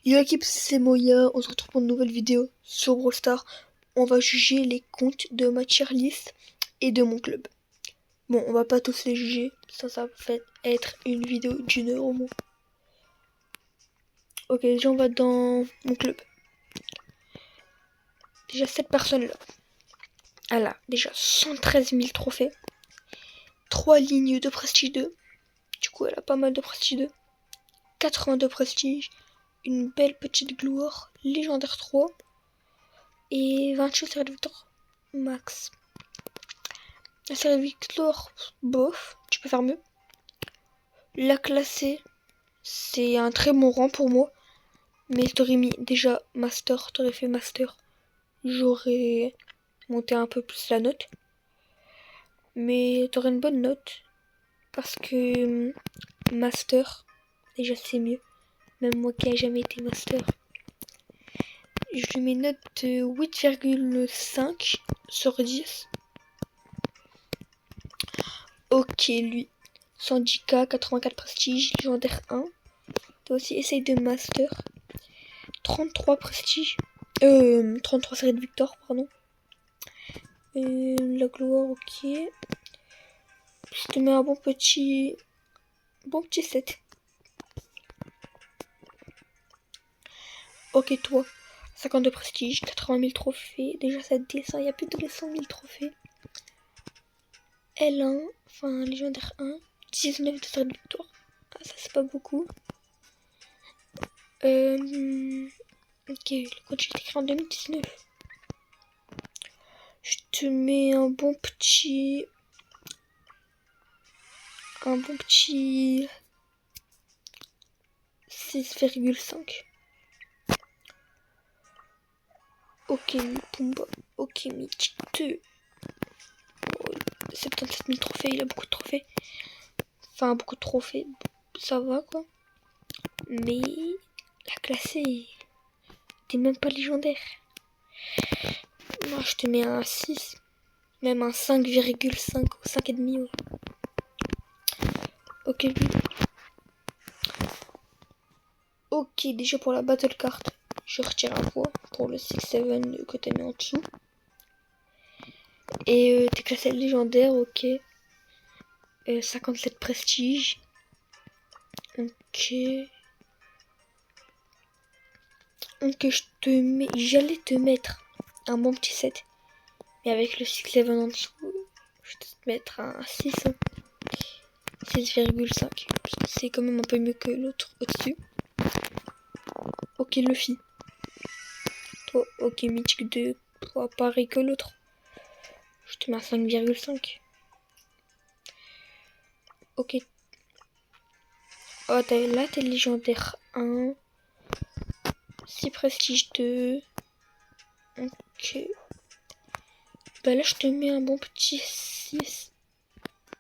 Yo équipe, c'est Moya, on se retrouve pour une nouvelle vidéo sur Brawl Stars. On va juger les comptes de ma tier list et de mon club. Bon, on va pas tous les juger, ça va être une vidéo d'une heure au moins. Ok, déjà on va dans mon club. Déjà cette personne là. Elle a déjà 113 000 trophées. 3 lignes de prestige 2. Du coup elle a pas mal de prestige 2. 82 prestige. Une belle petite gloire. Légendaire 3. Et 28 séries de victoire max. La série victoire, bof, tu peux faire mieux. La classée, c'est un très bon rang pour moi. Mais t'aurais mis déjà master, t'aurais fait master. J'aurais monté un peu plus la note. Mais t'aurais une bonne note. Parce que master, déjà c'est mieux. Même moi qui n'ai jamais été master. Je lui mets une note de 8,5 sur 10. Ok, lui. 110k, 84 prestige, légendaire 1. Toi aussi, essaye de master. 33 prestige. 33 séries de victoire, pardon. La gloire, ok. Je te mets un bon petit 7. Ok, toi. 52 prestige, 80 000 trophées. Déjà, ça descend. Il y a plus de 100 000 trophées. L1, enfin, légendaire 1. 19 de séries de victoire. Ah, ça, c'est pas beaucoup. Ok, le compte est écrit en 2019. Je te mets un bon petit 6,5. Ok, Pumba. Ok, Mythique 2. Oh, 77 000 trophées, il a beaucoup de trophées. Enfin, beaucoup de trophées. Ça va, quoi. Mais la classée, t'es même pas légendaire. Moi, je te mets un 6. Même un 5,5 ou 5,5. Ouais. Ok, lui. Ok, déjà pour la battle card, je retire un point pour le 6-7 que t'as mis en dessous. Et t'es classé légendaire, ok. 57 prestige. Ok. Ok, j'allais te mettre un bon petit 7. Mais avec le 6-7 en dessous, je vais te mettre un 6. 6,5. C'est quand même un peu mieux que l'autre au-dessus. Ok, Luffy. Toi, ok, Mythique 2. Toi, pareil que l'autre. Je te mets un 5,5. Ok. Oh, là, t'es légendaire 1. 6 prestige 2. Ok. Bah là, je te mets un bon petit 6.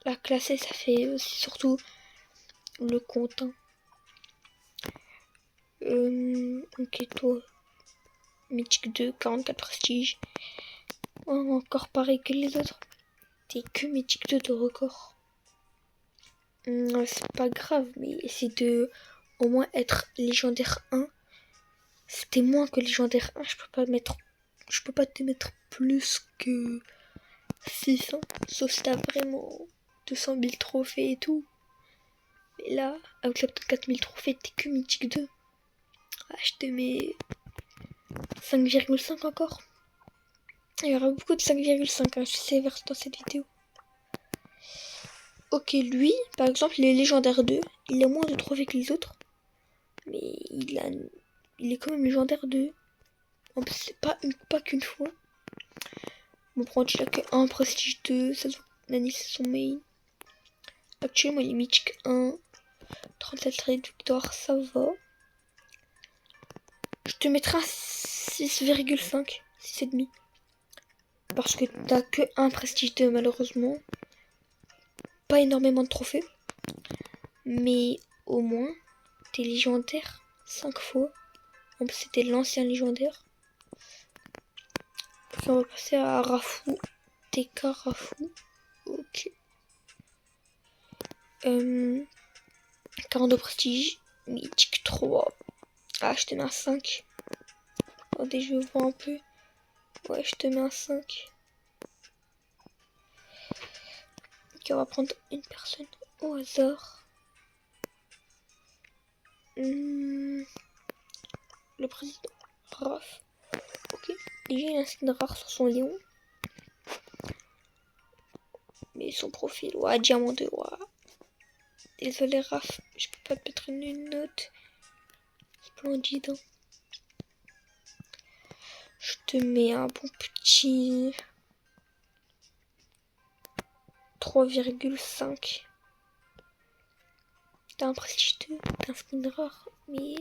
La classée, ça fait aussi surtout le compte. Hein. Ok, toi. Mythique 2, 44 prestige. Oh, encore pareil que les autres. T'es que Mythique 2 de record. C'est pas grave, mais essaye de au moins être légendaire 1. C'était moins que légendaire 1. Je peux pas te mettre plus que 6. Hein. Sauf si t'as vraiment 200 000 trophées et tout. Mais là, avec la 4 000 trophées, t'es que Mythique 2. Ah, je te mets 5,5 encore. Il y aura beaucoup de 5,5, hein, je sais, dans cette vidéo. Ok, lui, par exemple, il est légendaire 2. Il a moins de trophées que les autres. Mais il est quand même légendaire 2. En plus, c'est pas qu'une fois. Bon, prendre il a que 1 prestige 2. Ça se voit que Nani, c'est son main. Actuellement, il est mythique 1. 37 traits de victoire, ça va. Je te mettrai un 6,5. 6,5. Parce que t'as que 1 prestige 2, malheureusement. Pas énormément de trophées. Mais au moins, t'es légendaire 5 fois. En plus, c'était l'ancien légendaire. Puis on va passer à Rafou. TK Rafou. Ok. 42 prestige. Mythique 3. Ah, je te mets un 5. Attendez, je vois un peu. Ouais, je te mets un 5. Ok, on va prendre une personne au hasard. Le président Raph. Ok. Déjà, il a un skin rare sur son lion. Mais son profil, ouais, diamant 2, ouais. Désolé, Raph, je peux pas te mettre une note. Splendide. Hein. Je te mets un bon petit 3,5. T'as un prestige 2, t'as un skin rare, mais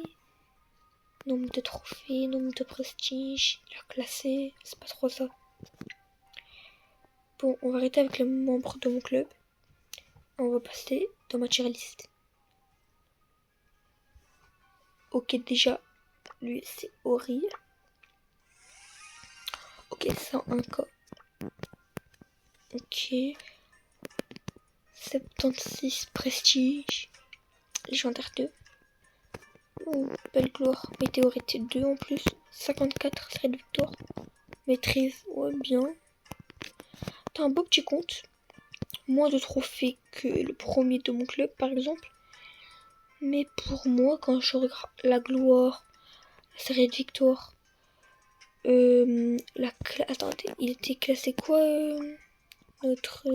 nombre de trophées, nombre de prestige, la classé, c'est pas trop ça. Bon, on va arrêter avec les membres de mon club. On va passer dans ma tier list. Ok, déjà, lui, c'est Ori. Ok, 101K. Ok. 76 prestige. Légendaire 2. Oh, belle gloire. Météorite 2 en plus. 54 thread victoire. Maîtrise, ouais, bien. T'as un beau petit compte. Moins de trophées que le premier de mon club, par exemple. Mais pour moi, quand je regarde la gloire, la série de victoire, attendez, il était classé quoi, notre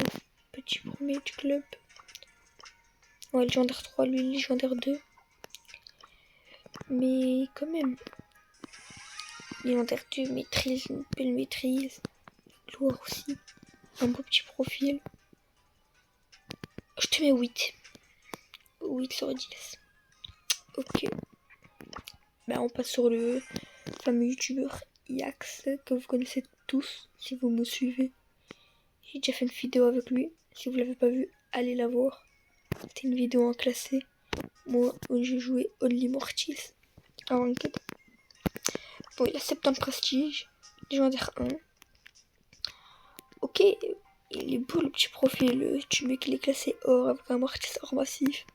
petit premier du club? Ouais, légendaire 3, lui, légendaire 2. Mais quand même, légendaire 2, maîtrise, une belle maîtrise. Gloire aussi, un beau petit profil. Je te mets 8. 8 sur 10. Ok. Bah, on passe sur le fameux youtubeur Yax, que vous connaissez tous si vous me suivez. J'ai déjà fait une vidéo avec lui. Si vous l'avez pas vu, allez la voir. C'était une vidéo en classé. Moi, où j'ai joué Only Mortals en ranked. Bon, il a 70 prestige. Légendaire 1. Ok, il est beau le petit profil. Tu mets qu'il est classé or avec un Mortis or massif.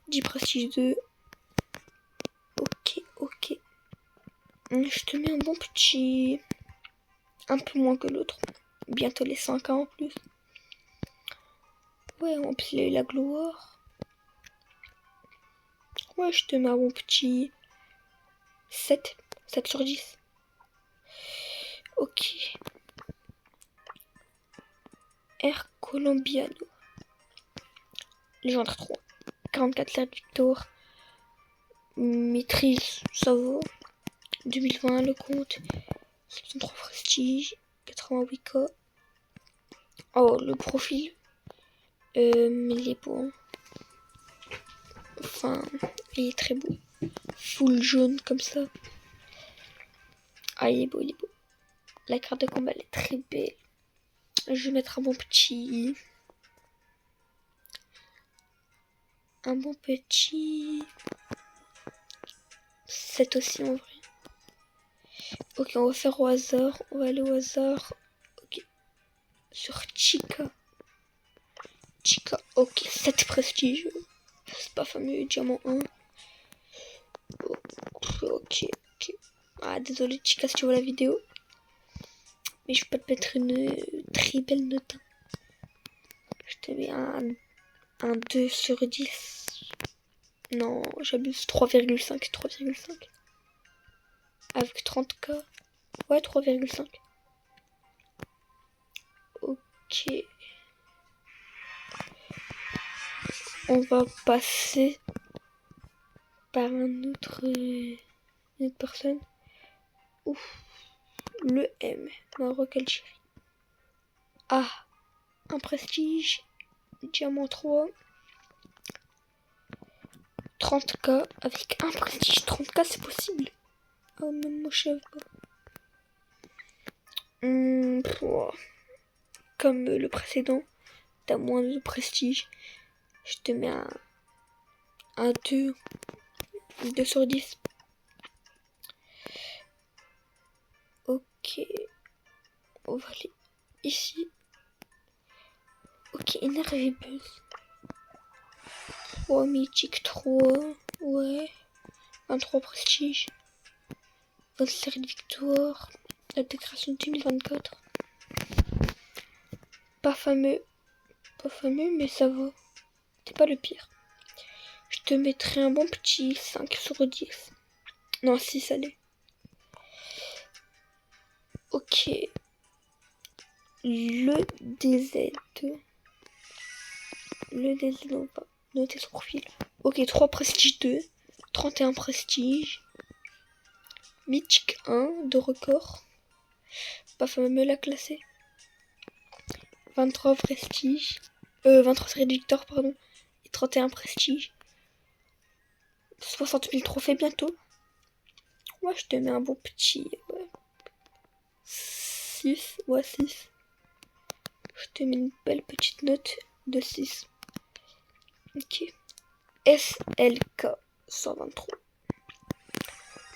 10 prestige 2. Ok. Je te mets un bon petit... Un peu moins que l'autre. Bientôt les 5 ans en plus. Ouais, en plus il a eu la gloire. Ouais, je te mets un bon petit 7. 7 sur 10. Ok. Air Colombiano. Légendaire 3. 44 lettres victoire. Maîtrise, ça va. 2020, le compte. 73 prestige. 88K. Oh, le profil. Il est beau. Hein. Enfin, il est très beau. Full jaune comme ça. Ah, il est beau. La carte de combat, elle est très belle. Je vais mettre un bon petit 7 aussi en vrai. Ok, on va faire au hasard. On va aller au hasard. Ok. Sur Chica. Ok, 7 prestige. C'est pas fameux, diamant 1. Ok. Ah, désolé Chica si tu vois la vidéo. Mais je peux pas te mettre une très belle note. Je te mets un 2 sur 10. Non, j'abuse. 3,5. Avec 30K. Ouais, 3,5. Ok. On va passer par une autre personne. Ouf. Le M. Maroc Algérie. Ah. Un prestige. Diamant 3. 30K. Avec un prestige 30K, c'est possible. Oh, même moi, je savais pas. Comme le précédent, t'as moins de prestige. Je te mets un 2. 2 sur 10. Ok. On va aller ici. Ok, énervé buzz. 3 mythique 3. Ouais. 23 prestige. 20 séries de victoire. La déclaration 2024. Pas fameux. Pas fameux, mais ça va. C'est pas le pire. Je te mettrai un bon petit 5 sur 10. Non, 6, allez. Ok. Le DZ. Le DZ, on va noter son profil. Ok, 3 prestige 2. 31 prestige. Mythique 1 de record. Pas fameux la classer. 23 prestige. 23 séries de victoire, pardon. Et 31 prestige. 60 000 trophées bientôt. Moi, je te mets un bon petit. Ouais. 6. Ouais, 6. Je te mets une belle petite note de 6. Ok. SLK 123.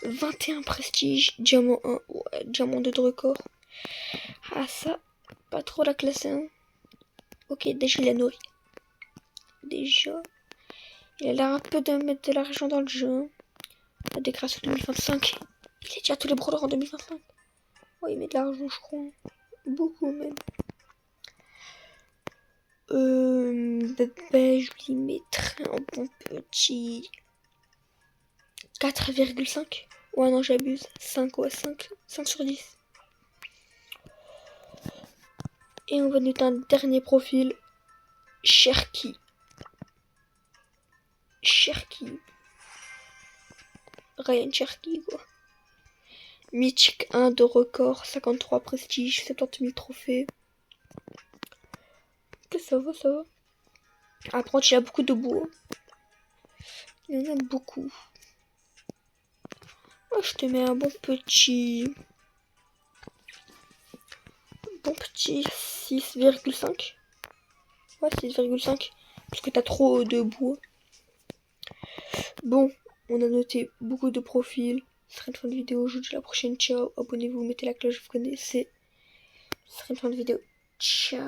21 prestige. Diamant 1. Ouais, diamant 2 de record. Ah, ça. Pas trop la classe 1. Ok, déjà il a nourri. Déjà. Il a l'air un peu de mettre de l'argent dans le jeu. La déclaration 2025. Il est déjà tous les brawlers en 2025. Ouais, il met de l'argent, je crois. Beaucoup même. Je lui mettrai un bon petit 4,5. Ouais, non, j'abuse. 5, ouais, 5 sur 10. Et on va noter un dernier profil. Cherki. Ryan Cherki, quoi. Mythique 1 de record. 53 prestige. 70 000 trophées. Ok, ça va, ça va. Après, il y a beaucoup de bois. Il y en a beaucoup. Oh, je te mets un bon petit 6,5. Ouais, 6,5. Parce que t'as trop de bois. Bon, on a noté beaucoup de profils. Ce serait une fin de vidéo. Je vous dis à la prochaine. Ciao. Abonnez-vous, mettez la cloche, vous connaissez. Ce serait une fin de vidéo. Ciao.